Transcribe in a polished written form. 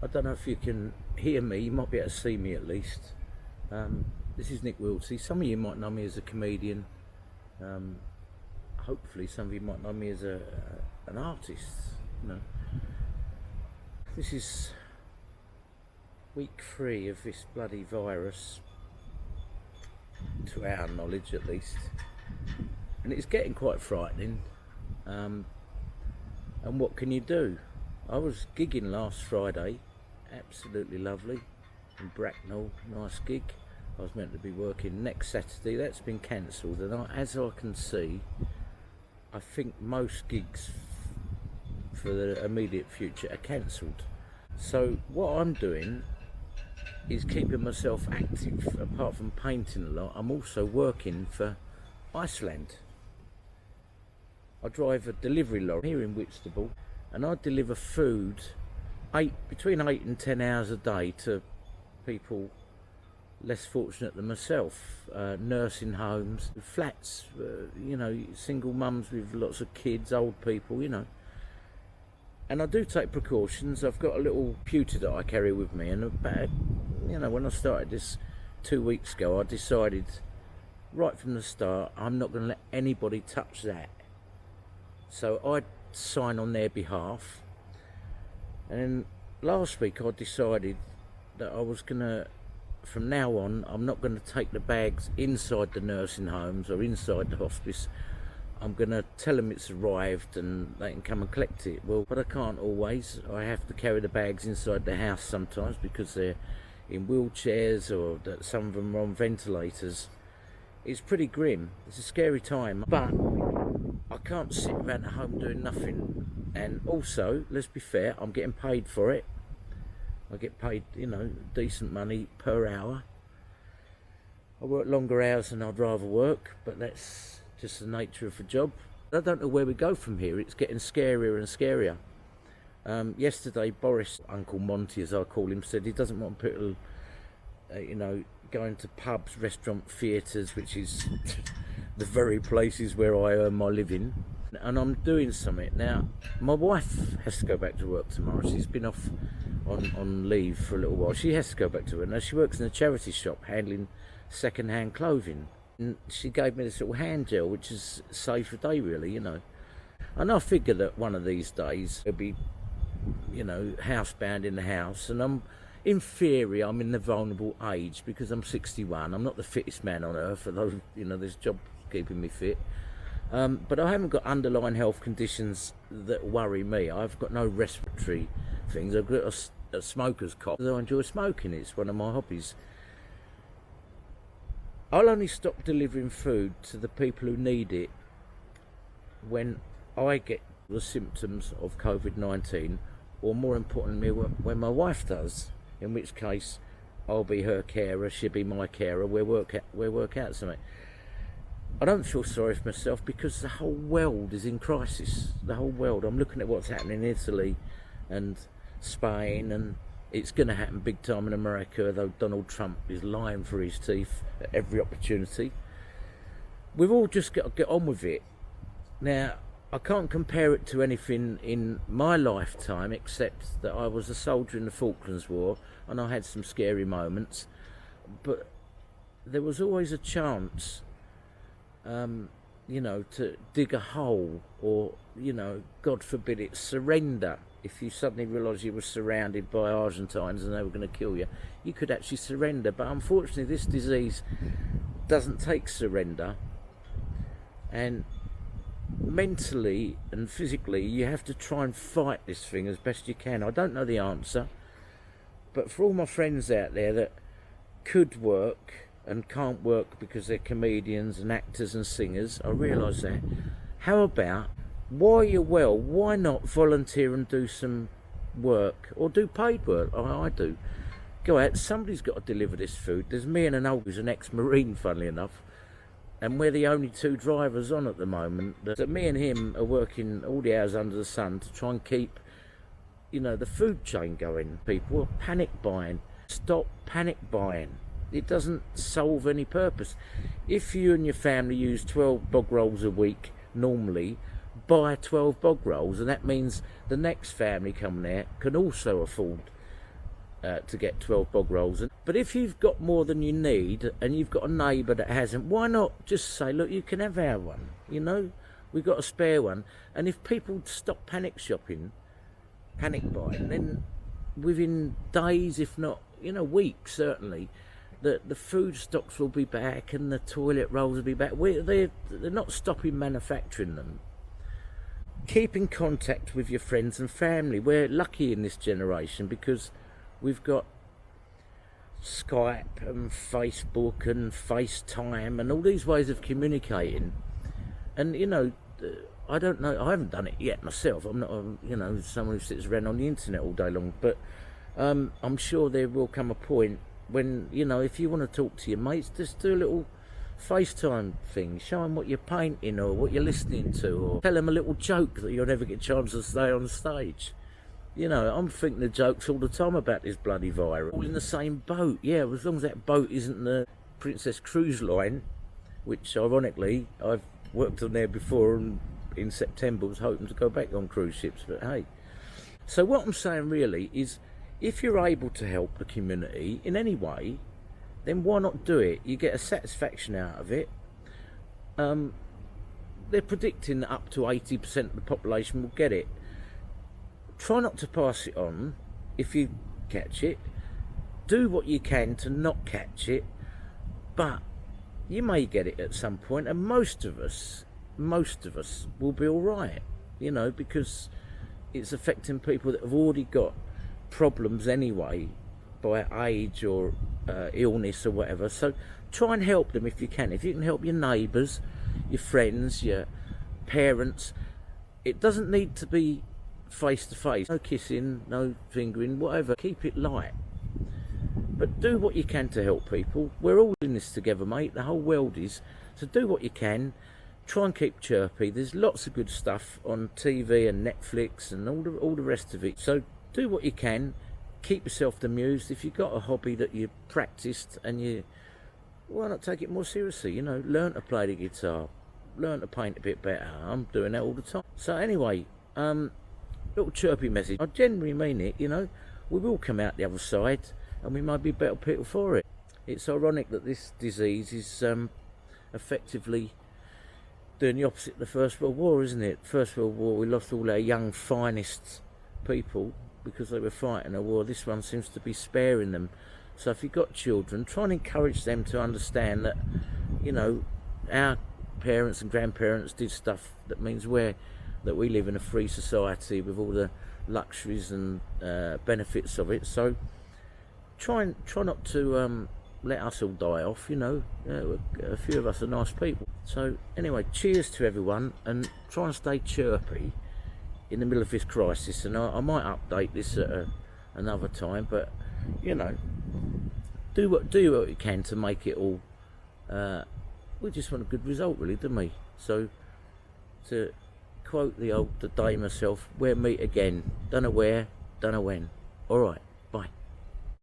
I don't know if you can hear me, you might be able to see me at least. This is Nick Wiltsey. Some of you might know me as a comedian. Hopefully some of you might know me as an artist. You know. This is week 3 of this bloody virus, to our knowledge at least. And it's getting quite frightening. And what can you do? I was gigging last Friday, absolutely lovely, in Bracknell, nice gig. I was meant to be working next Saturday, that's been cancelled, and as I can see, I think most gigs for the immediate future are cancelled. So what I'm doing is keeping myself active. Apart from painting a lot, I'm also working for Iceland. I drive a delivery lorry here in Whitstable, and I deliver food between 8 and 10 hours a day to people less fortunate than myself, nursing homes, flats, you know, single mums with lots of kids, old people, you know. And I do take precautions. I've got a little pewter that I carry with me, and about, you know, when I started this 2 weeks ago, I decided right from the start I'm not going to let anybody touch that. So I'd sign on their behalf, and then last week I decided that I was going to, from now on, I'm not going to take the bags inside the nursing homes or inside the hospice. I'm going to tell them it's arrived and they can come and collect it. Well, but I can't always. I have to carry the bags inside the house sometimes because they're in wheelchairs or that some of them are on ventilators. It's pretty grim. It's a scary time, but I can't sit around at home doing nothing. And also, let's be fair, I'm getting paid for it. I get paid, you know, decent money per hour. I work longer hours than I'd rather work, but that's just the nature of the job. I don't know where we go from here. It's getting scarier and scarier. Yesterday, Boris, Uncle Monty as I call him, said he doesn't want people, you know, going to pubs, restaurant, theatres, which is the very places where I earn my living. And I'm doing something. Now, my wife has to go back to work tomorrow. She's been off on leave for a little while. She has to go back to work. Now, she works in a charity shop handling second-hand clothing. And she gave me this little hand gel, which is save the day, really, you know. And I figure that one of these days I'll be, you know, housebound in the house. And in theory, I'm in the vulnerable age because I'm 61. I'm not the fittest man on earth, although, you know, this job keeping me fit. But I haven't got underlying health conditions that worry me. I've got no respiratory things. I've got a smoker's cough. I enjoy smoking. It's one of my hobbies. I'll only stop delivering food to the people who need it when I get the symptoms of COVID-19, or more importantly, when my wife does, in which case I'll be her carer, she'll be my carer, we'll work out something. I don't feel sorry for myself because the whole world is in crisis. The whole world. I'm looking at what's happening in Italy and Spain, and it's going to happen big time in America, though Donald Trump is lying for his teeth at every opportunity. We've all just got to get on with it. Now, I can't compare it to anything in my lifetime except that I was a soldier in the Falklands War and I had some scary moments, but there was always a chance, you know, to dig a hole or, you know, God forbid it, surrender. If you suddenly realised you were surrounded by Argentines and they were going to kill you, you could actually surrender. But unfortunately, this disease doesn't take surrender. And mentally and physically, you have to try and fight this thing as best you can. I don't know the answer. But for all my friends out there that could work and can't work because they're comedians and actors and singers, I realise that. How about, while you're well, why not volunteer and do some work or do paid work? I do. Go out, somebody's got to deliver this food. There's me and an old who's an ex-marine, funnily enough, and we're the only 2 drivers on at the moment. That me and him are working all the hours under the sun to try and keep, you know, the food chain going. People are panic buying. Stop panic buying. It doesn't solve any purpose. If you and your family use 12 bog rolls a week normally, buy 12 bog rolls, and that means the next family coming there can also afford to get 12 bog rolls. But if you've got more than you need and you've got a neighbour that hasn't, why not just say, look, you can have our one, you know, we've got a spare one. And if people stop panic shopping, panic buying, then within days, if not, you know, weeks certainly, the food stocks will be back and the toilet rolls will be back. They're not stopping manufacturing them. Keep in contact with your friends and family. We're lucky in this generation because we've got Skype and Facebook and FaceTime and all these ways of communicating. And, you know, I don't know, I haven't done it yet myself. I'm not, you know, someone who sits around on the internet all day long. But I'm sure there will come a point when, you know, if you want to talk to your mates, just do a little FaceTime thing. Show them what you're painting or what you're listening to, or tell them a little joke that you'll never get a chance to say on stage. You know, I'm thinking of jokes all the time about this bloody virus. All in the same boat, yeah, as long as that boat isn't the Princess Cruise Line, which ironically I've worked on there before and in September was hoping to go back on cruise ships, but hey. So what I'm saying really is, if you're able to help the community in any way, then why not do it? You get a satisfaction out of it. They're predicting that up to 80% of the population will get it. Try not to pass it on if you catch it. Do what you can to not catch it, but you may get it at some point, and most of us will be all right, you know, because it's affecting people that have already got problems anyway by age or illness or whatever. So try and help them if you can. If you can help your neighbours, your friends, your parents, it doesn't need to be face to face. No kissing, no fingering, whatever. Keep it light. But do what you can to help people. We're all in this together, mate. The whole world is. So do what you can. Try and keep chirpy. There's lots of good stuff on TV and Netflix and all the rest of it. So do what you can. Keep yourself amused. If you've got a hobby that you practiced and why not take it more seriously? You know, learn to play the guitar, learn to paint a bit better. I'm doing that all the time. So anyway, little chirpy message. I genuinely mean it, you know. We will come out the other side and we might be better people for it. It's ironic that this disease is effectively doing the opposite of the First World War, isn't it? First World War, we lost all our young, finest people because they were fighting a war. This one seems to be sparing them. So if you've got children, try and encourage them to understand that, you know, our parents and grandparents did stuff that means that we live in a free society with all the luxuries and benefits of it. So try not to let us all die off, you know. A few of us are nice people. So anyway, cheers to everyone, and try and stay chirpy in the middle of this crisis. And I might update this at another time, but you know, do what you can to make it all. We just want a good result, really, don't we? So to quote the dame herself, we'll meet again. Don't know where, don't know when. All right.